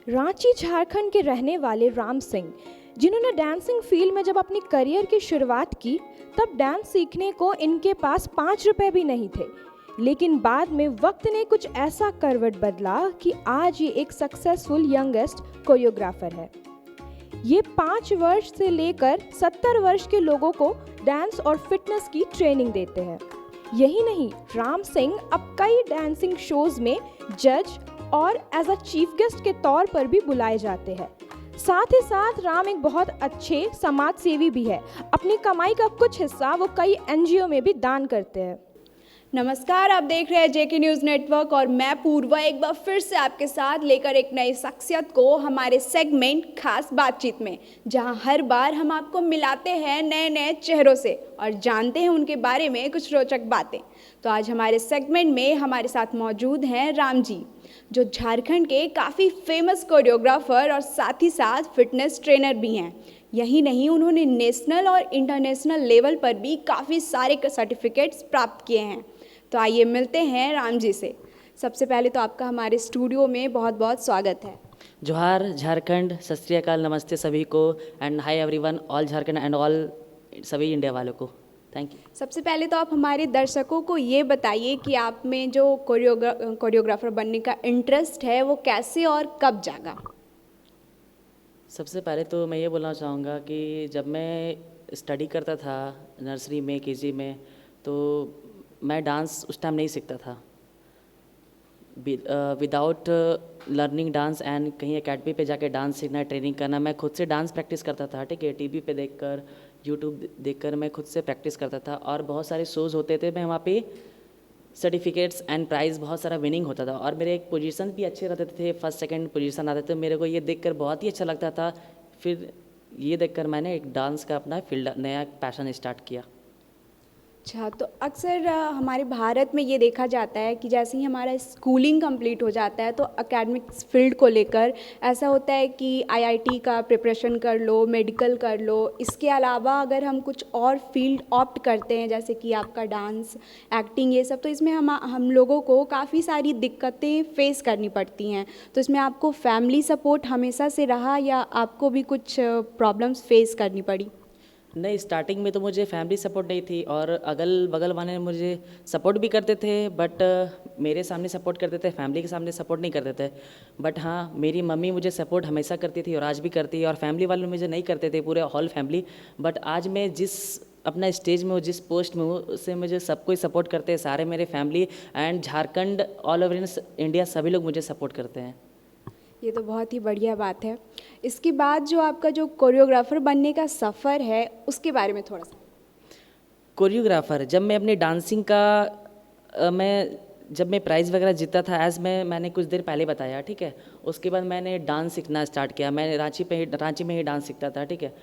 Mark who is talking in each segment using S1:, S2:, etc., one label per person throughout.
S1: रांची झारखंड के रहने वाले राम सिंह, जिन्होंने डांसिंग फील्ड में जब अपनी करियर की शुरुआत की तब डांस सीखने को इनके पास 5 रुपए भी नहीं थे। लेकिन बाद में वक्त ने कुछ ऐसा करवट बदला कि आज ये एक सक्सेसफुल यंगेस्ट कोरियोग्राफर है। ये 5 वर्ष से लेकर 70 वर्ष के लोगों को डांस और फिटनेस की ट्रेनिंग देते हैं। यही नहीं, राम सिंह अब कई डांसिंग शोज में जज और एज अ चीफ गेस्ट के तौर पर भी बुलाए जाते हैं। साथ ही साथ राम एक बहुत अच्छे समाज सेवी भी है। अपनी कमाई का कुछ हिस्सा वो कई एनजीओ में भी दान करते हैं।
S2: नमस्कार, आप देख रहे हैं जेके न्यूज़ नेटवर्क और मैं पूर्वा एक बार फिर से आपके साथ लेकर एक नई शख्सियत को हमारे सेगमेंट खास बातचीत में, जहां हर बार हम आपको मिलाते हैं नए नए चेहरों से और जानते हैं उनके बारे में कुछ रोचक बातें। तो आज हमारे सेगमेंट में हमारे साथ मौजूद हैं राम जी, जो झारखंड के काफ़ी फेमस कोरियोग्राफर और साथ ही साथ फिटनेस ट्रेनर भी हैं। यही नहीं, उन्होंने नेशनल और इंटरनेशनल लेवल पर भी काफ़ी सारे सर्टिफिकेट्स प्राप्त किए हैं। तो आइए मिलते हैं राम जी से। सबसे पहले तो आपका हमारे स्टूडियो में बहुत बहुत स्वागत है।
S3: जोहार झारखंड, सत श्री अकाल, नमस्ते सभी को and hi everyone, all Jharkhand and all सभी इंडिया वालों को थैंक यू।
S2: सबसे पहले तो आप हमारे दर्शकों को ये बताइए कि आप में जो कोरियोग्राफर बनने का इंटरेस्ट है वो कैसे और कब जागा।
S3: सबसे पहले तो मैं ये बोलना चाहूँगा कि जब मैं स्टडी करता था नर्सरी में, केजी में, तो मैं डांस उस टाइम नहीं सीखता था। विदाउट लर्निंग डांस एंड कहीं एकेडमी पे जाके डांस सीखना, ट्रेनिंग करना, मैं खुद से डांस प्रैक्टिस करता था। ठीक है, टीवी पे देखकर, यूट्यूब देखकर मैं खुद से प्रैक्टिस करता था और बहुत सारे शोज़ होते थे। मैं वहाँ पे सर्टिफिकेट्स एंड प्राइज़ बहुत सारा विनिंग होता था और मेरे एक पोजीशन भी अच्छे रहते थे, फर्स्ट सेकंड पोजीशन आते थे। मेरे को ये देखकर बहुत ही अच्छा लगता था। फिर ये देखकर मैंने एक डांस का अपना फील्ड, नया पैशन स्टार्ट किया।
S2: अच्छा, तो अक्सर हमारे भारत में ये देखा जाता है कि जैसे ही हमारा स्कूलिंग कंप्लीट हो जाता है तो एकेडमिक फील्ड को लेकर ऐसा होता है कि आईआईटी का प्रिपरेशन कर लो, मेडिकल कर लो। इसके अलावा अगर हम कुछ और फील्ड ऑप्ट करते हैं जैसे कि आपका डांस, एक्टिंग, ये सब, तो इसमें हम लोगों को काफ़ी सारी दिक्कतें फेस करनी पड़ती हैं। तो इसमें आपको फैमिली सपोर्ट हमेशा से रहा या आपको भी कुछ प्रॉब्लम्स फेस करनी पड़ी?
S3: नहीं, स्टार्टिंग में तो मुझे फैमिली सपोर्ट नहीं थी और अगल बगल वाले मुझे सपोर्ट भी करते थे, बट मेरे सामने सपोर्ट करते थे, फैमिली के सामने सपोर्ट नहीं करते थे। बट हाँ, मेरी मम्मी मुझे सपोर्ट हमेशा करती थी और आज भी करती है, और फैमिली वाले मुझे नहीं करते थे, पूरे होल फैमिली। बट आज मैं जिस अपना स्टेज में हूँ, जिस पोस्ट में हूँ, उससे मुझे सब कोई सपोर्ट करते हैं, सारे मेरे family and Jharkhand, all over India, सभी लोग मुझे सपोर्ट करते हैं।
S2: ये तो बहुत ही बढ़िया बात है। इसके बाद जो आपका जो कोरियोग्राफर बनने का सफ़र है उसके बारे में थोड़ा सा।
S3: कोरियोग्राफर, जब मैं अपनी डांसिंग का जब मैं प्राइज़ वगैरह जीता था, मैंने कुछ देर पहले बताया, ठीक है। उसके बाद मैंने डांस सीखना स्टार्ट किया। मैं रांची में ही डांस सीखता था, ठीक है।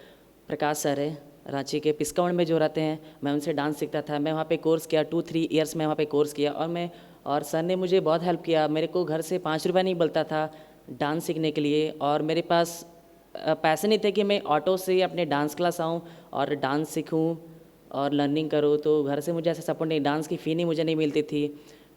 S3: प्रकाश सर है रांची के, पिस्काउंड में जो रहते हैं, मैं उनसे डांस सीखता था। मैं वहाँ पे कोर्स किया, 2-3 ईयर्स में वहाँ पे कोर्स किया और सर ने मुझे बहुत हेल्प किया। मेरे को घर से 5 रुपये नहीं मिलता था डांस सीखने के लिए, और मेरे पास पैसे नहीं थे कि मैं ऑटो से अपने डांस क्लास आऊँ और डांस सीखूँ और लर्निंग करूँ। तो घर से मुझे ऐसा सपोर्ट नहीं, डांस की फ़ी नहीं मुझे नहीं मिलती थी।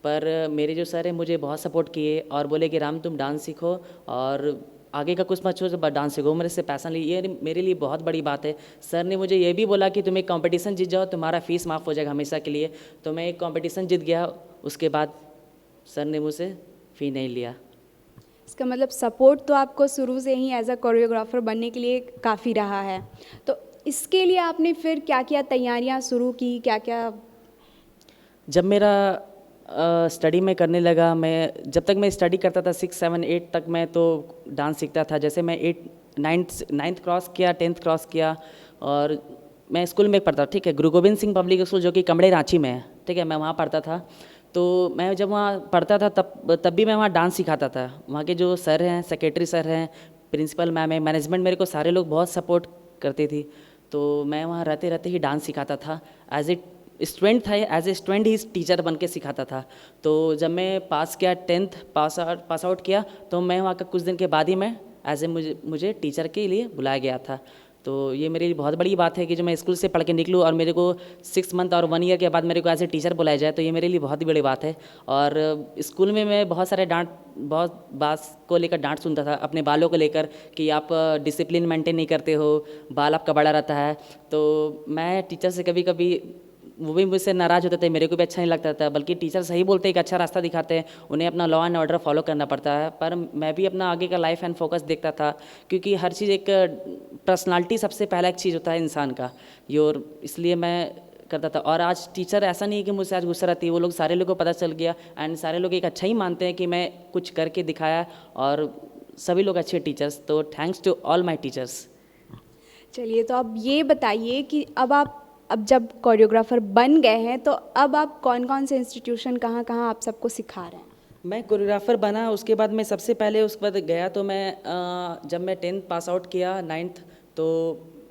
S3: पर मेरे जो सर हैं मुझे बहुत सपोर्ट किए और बोले कि राम, तुम डांस सीखो और आगे का कुछ मत छोड़ो, बस डांस सीखो। मेरे से पैसा नहीं, ये मेरे लिए बहुत बड़ी बात है। सर ने मुझे ये भी बोला कि तुम एक कंपटीशन जीत जाओ, तुम्हारा फ़ीस माफ़ हो जाएगा हमेशा के लिए। तो मैं एक कंपटीशन जीत गया, उसके बाद सर ने मुझसे फ़ी नहीं लिया।
S2: इसका मतलब सपोर्ट तो आपको शुरू से ही एज अ कोरियोग्राफर बनने के लिए काफ़ी रहा है। तो इसके लिए आपने फिर क्या क्या तैयारियां शुरू की, क्या क्या?
S3: जब मेरा स्टडी में करने लगा, जब तक मैं स्टडी करता था 6, 7, 8 तक मैं तो डांस सीखता था। जैसे मैं 9th क्रॉस किया, 10th क्रॉस किया और मैं स्कूल में पढ़ता, ठीक है, गुरु गोविंद सिंह पब्लिक स्कूल, जो कि कमड़े रांची में है, ठीक है। मैं वहाँ पढ़ता था। तो मैं जब वहाँ पढ़ता था तब भी मैं वहाँ डांस सिखाता था। वहाँ के जो सर हैं, सेक्रेटरी सर हैं, प्रिंसिपल मैम है, मैनेजमेंट, मेरे को सारे लोग बहुत सपोर्ट करती थी। तो मैं वहाँ रहते रहते ही डांस सिखाता था। एज ए स्टूडेंट ही टीचर बन के सिखाता था। तो जब मैं पास किया, 10th पास आउट किया, तो मैं वहाँ का कुछ दिन के बाद ही मैं मुझे टीचर के लिए बुलाया गया था। तो ये मेरे लिए बहुत बड़ी बात है कि जो मैं स्कूल से पढ़ के निकलूँ और मेरे को 6 मंथ और 1 ईयर के बाद मेरे को एज ए टीचर बुलाया जाए, तो ये मेरे लिए बहुत ही बड़ी बात है। और स्कूल में मैं बहुत बात को लेकर डांट सुनता था अपने बालों को लेकर कि आप डिसिप्लिन मेंटेन नहीं करते हो, बाल आपका बड़ा रहता है। तो मैं टीचर से कभी कभी वो भी मुझसे नाराज़ होते थे, मेरे को भी अच्छा नहीं लगता था, बल्कि टीचर सही बोलते हैं, एक अच्छा रास्ता दिखाते हैं, उन्हें अपना लॉ एंड ऑर्डर फॉलो करना पड़ता है। पर मैं भी अपना आगे का लाइफ एंड फोकस देखता था, क्योंकि हर चीज़ एक पर्सनालिटी सबसे पहला एक चीज़ होता है इंसान का, और इसलिए मैं करता था। और आज टीचर ऐसा नहीं है कि मुझसे आज गुस्सा रहती है, वो लोग सारे लोगों को पता चल गया एंड सारे लोग एक अच्छा ही मानते हैं कि मैं कुछ करके दिखाया, और सभी लोग अच्छे टीचर्स। तो thanks to all my teachers.
S2: चलिए, तो अब ये बताइए कि अब जब कोरियोग्राफर बन गए हैं तो अब आप कौन कौन से इंस्टीट्यूशन कहाँ कहाँ आप सबको सिखा रहे हैं?
S3: मैं कोरियोग्राफर बना, उसके बाद मैं सबसे पहले उसके बाद गया तो मैं जब मैं 10th पास आउट किया 9th, तो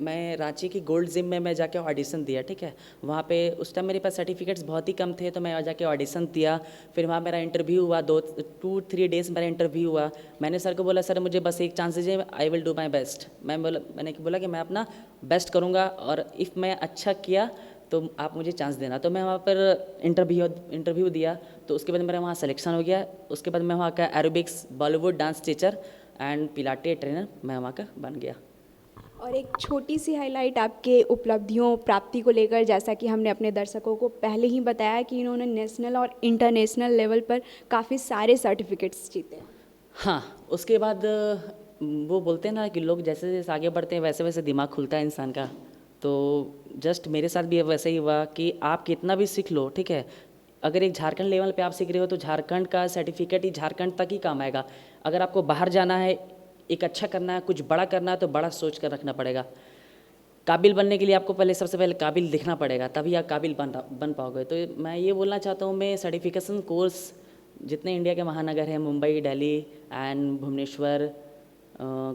S3: मैं रांची की गोल्ड जिम में मैं जाके ऑडिशन दिया, ठीक है। वहाँ पे उस टाइम मेरे पास सर्टिफिकेट्स बहुत ही कम थे, तो मैं वहाँ जाके ऑडिशन दिया। फिर वहाँ मेरा इंटरव्यू हुआ, 2-3 डेज़ मेरा इंटरव्यू हुआ। मैंने सर को बोला, सर मुझे बस एक चांस दीजिए, I will do my best. मैंने बोला कि मैं अपना बेस्ट करूँगा, और इफ़ मैं अच्छा किया तो आप मुझे चांस देना। तो मैं वहाँ पर इंटरव्यू दिया, तो उसके बाद मेरा वहाँ सिलेक्शन हो गया। उसके बाद मैं वहाँ का aerobics, Bollywood dance teacher and पिलाटे trainer मैं वहाँ का बन गया।
S2: और एक छोटी सी हाईलाइट आपके उपलब्धियों प्राप्ति को लेकर, जैसा कि हमने अपने दर्शकों को पहले ही बताया कि इन्होंने नेशनल और इंटरनेशनल लेवल पर काफ़ी सारे सर्टिफिकेट्स जीते हैं।
S3: हाँ, उसके बाद वो बोलते हैं ना कि लोग जैसे जैसे आगे बढ़ते हैं वैसे वैसे दिमाग खुलता है इंसान का। तो जस्ट मेरे साथ भी वैसे ही हुआ कि आप कितना भी सीख लो, ठीक है, अगर एक झारखंड लेवल पे आप सीख रहे हो तो झारखंड का सर्टिफिकेट ही झारखंड तक ही काम आएगा। अगर आपको बाहर जाना है, एक अच्छा करना है, कुछ बड़ा करना है, तो बड़ा सोच कर रखना पड़ेगा। काबिल बनने के लिए आपको पहले सबसे पहले काबिल दिखना पड़ेगा, तभी आप काबिल बन पाओगे। तो मैं ये बोलना चाहता हूँ, मैं सर्टिफिकेशन कोर्स जितने इंडिया के महानगर हैं, मुंबई, दिल्ली एंड भुवनेश्वर,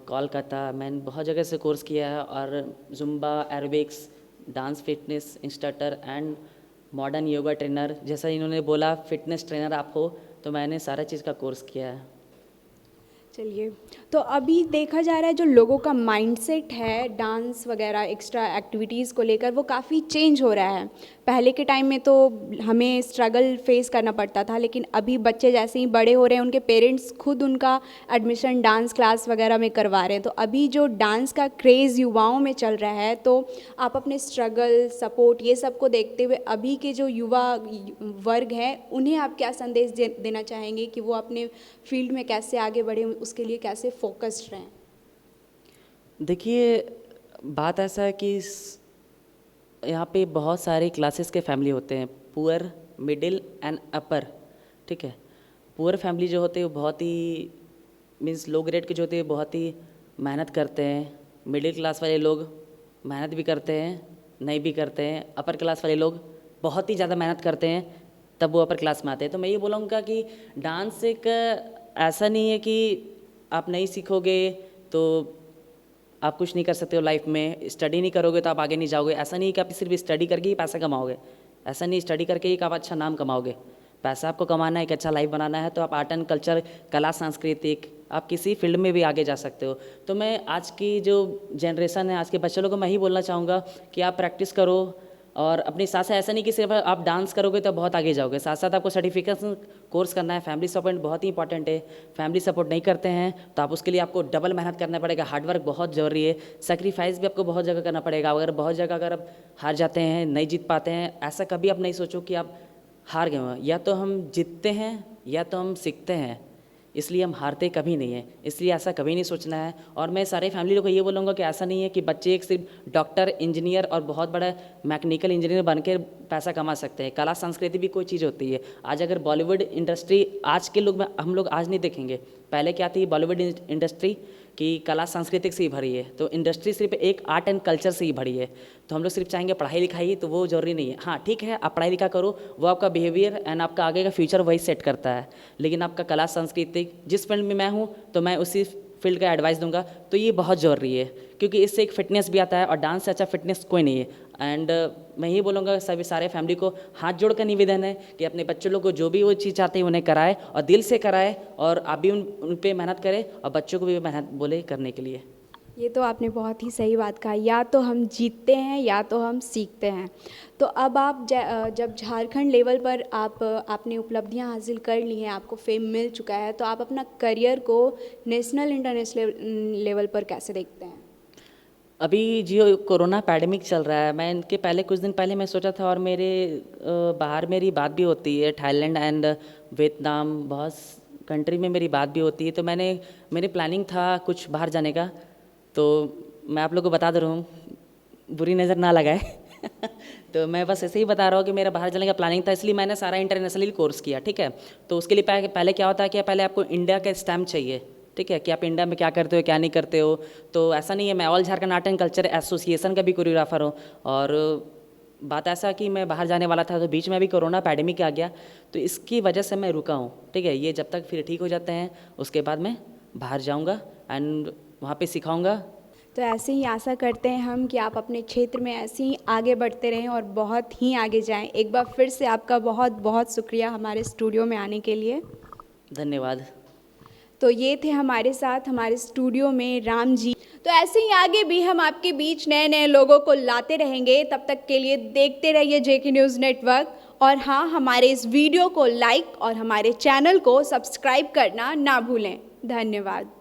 S3: कोलकाता, मैंने बहुत जगह से कोर्स किया है। और Zumba, aerobics, dance fitness instructor and modern yoga trainer, जैसा इन्होंने बोला फिटनेस ट्रेनर आप हो, तो मैंने सारा चीज़ का कोर्स किया है।
S2: चलिए, तो अभी देखा जा रहा है जो लोगों का माइंडसेट है डांस वगैरह एक्स्ट्रा एक्टिविटीज़ को लेकर, वो काफ़ी चेंज हो रहा है। पहले के टाइम में तो हमें स्ट्रगल फेस करना पड़ता था, लेकिन अभी बच्चे जैसे ही बड़े हो रहे हैं, उनके पेरेंट्स खुद उनका एडमिशन डांस क्लास वगैरह में करवा रहे हैं। तो अभी जो डांस का क्रेज़ युवाओं में चल रहा है, तो आप अपने स्ट्रगल, सपोर्ट, ये सब को देखते हुए अभी के जो युवा वर्ग है, उन्हें आप क्या संदेश देना चाहेंगे कि वो अपने फील्ड में कैसे आगे बढ़े, उसके लिए कैसे फोकस्ड रहें?
S3: देखिए, बात ऐसा है कि यहाँ पे बहुत सारे क्लासेस के फैमिली होते हैं, पुअर, मिडिल एंड अपर, ठीक है। पुअर फैमिली जो होते हैं वो बहुत ही मीन्स लो ग्रेड के जो होते हैं बहुत ही मेहनत करते हैं। मिडिल क्लास वाले लोग मेहनत भी करते हैं, नहीं भी करते हैं। अपर क्लास वाले लोग बहुत ही ज़्यादा मेहनत करते हैं, तब वो अपर क्लास में आते हैं। तो मैं ये बोलूँगा कि डांस एक ऐसा नहीं है कि आप नहीं सीखोगे तो आप कुछ नहीं कर सकते हो लाइफ में, स्टडी नहीं करोगे तो आप आगे नहीं जाओगे। ऐसा नहीं कि आप सिर्फ स्टडी करके ही पैसा कमाओगे, ऐसा नहीं स्टडी करके ही आप अच्छा नाम कमाओगे। पैसा आपको कमाना है, एक अच्छा लाइफ बनाना है, तो आप आर्ट एंड कल्चर, कला, सांस्कृतिक, आप किसी फील्ड में भी आगे जा सकते हो। तो मैं आज की जो जनरेशन है, आज के बच्चे लोगों को मैं ही बोलना चाहूँगा कि आप प्रैक्टिस करो, और अपने साथ साथ ऐसा नहीं कि सिर्फ आप डांस करोगे तो बहुत आगे जाओगे, साथ साथ आपको सर्टिफिकेशन कोर्स करना है। फैमिली सपोर्ट बहुत ही इंपॉर्टेंट है। फैमिली सपोर्ट नहीं करते हैं तो आप उसके लिए आपको डबल मेहनत करना पड़ेगा, हार्डवर्क बहुत ज़रूरी है, सेक्रीफाइस भी आपको बहुत जगह करना पड़ेगा। अगर बहुत जगह अगर आप हार जाते हैं, नहीं जीत पाते हैं, ऐसा कभी आप नहीं सोचो कि आप हार गए हो। या तो हम जीतते हैं या तो हम सीखते हैं, इसलिए हम हारते कभी नहीं हैं। इसलिए ऐसा कभी नहीं सोचना है। और मैं सारे फैमिली लोगों को ये बोलूँगा कि ऐसा नहीं है कि बच्चे एक सिर्फ डॉक्टर, इंजीनियर और बहुत बड़ा मैकेनिकल इंजीनियर बन के पैसा कमा सकते हैं। कला संस्कृति भी कोई चीज़ होती है। आज अगर बॉलीवुड इंडस्ट्री आज के लोग हम लोग आज नहीं देखेंगे, पहले क्या थी बॉलीवुड इंडस्ट्री कि कला सांस्कृतिक से ही भरी है, तो इंडस्ट्री सिर्फ एक आर्ट एंड कल्चर से ही भरी है। तो हम लोग सिर्फ चाहेंगे पढ़ाई लिखाई, तो वो जरूरी नहीं है। हाँ ठीक है, आप पढ़ाई लिखा करो, वो आपका बिहेवियर एंड आपका आगे का फ्यूचर वही सेट करता है। लेकिन आपका कला संस्कृतिक, जिस फील्ड में मैं हूँ तो मैं उसी फील्ड का एडवाइस दूंगा, तो ये बहुत ज़रूरी है, क्योंकि इससे एक फिटनेस भी आता है, और डांस से अच्छा फिटनेस कोई नहीं है। एंड मैं ये बोलूँगा सभी सारे फैमिली को हाथ जोड़ कर निवेदन है कि अपने बच्चों लोग को जो भी वो चीज़ चाहते हैं उन्हें कराए, और दिल से कराए, और आप भी उन पे मेहनत करें, और बच्चों को भी मेहनत बोले करने के लिए।
S2: ये तो आपने बहुत ही सही बात कहा, या तो हम जीतते हैं या तो हम सीखते हैं। तो अब आप जब झारखंड लेवल पर आपने उपलब्धियां हासिल कर ली हैं, आपको फेम मिल चुका है, तो आप अपना करियर को नेशनल इंटरनेशनल लेवल पर कैसे देखते हैं?
S3: अभी जो कोरोना पैंडेमिक चल रहा है, मैं इनके पहले कुछ दिन पहले मैं सोचा था, और मेरे बाहर मेरी बात भी होती है, थाईलैंड एंड वियतनाम, बहुत कंट्री में मेरी बात भी होती है। तो मेरी प्लानिंग था कुछ बाहर जाने का। तो मैं आप लोगों को बता दे रहा हूँ, बुरी नज़र ना लगाए तो मैं बस ऐसे ही बता रहा हूँ कि मेरा बाहर जाने का प्लानिंग था, इसलिए मैंने सारा इंटरनेशनली कोर्स किया, ठीक है। तो उसके लिए पहले क्या होता है कि पहले आपको इंडिया का स्टैम्प चाहिए, ठीक है, कि आप इंडिया में क्या करते हो क्या नहीं करते हो। तो ऐसा नहीं है, मैं all Jharkhand art and culture association का भी कोरियोग्राफर हूँ। और बात ऐसा कि मैं बाहर जाने वाला था, तो बीच में अभी कोरोना पैंडेमिक आ गया, तो इसकी वजह से मैं रुका हूँ, ठीक है। ये जब तक फिर ठीक हो जाते हैं, उसके बाद मैं बाहर जाऊँगा एंड वहाँ पे सिखाऊँगा।
S2: तो ऐसे ही आशा करते हैं हम कि आप अपने क्षेत्र में ऐसे ही आगे बढ़ते रहें और बहुत ही आगे जाएं। एक बार फिर से आपका बहुत बहुत शुक्रिया हमारे स्टूडियो में आने के लिए।
S3: धन्यवाद।
S2: तो ये थे हमारे साथ हमारे स्टूडियो में राम जी। तो ऐसे ही आगे भी हम आपके बीच नए नए लोगों को लाते रहेंगे। तब तक के लिए देखते रहिए जेके न्यूज़ नेटवर्क। और हाँ, हमारे इस वीडियो को लाइक और हमारे चैनल को सब्सक्राइब करना ना भूलें। धन्यवाद।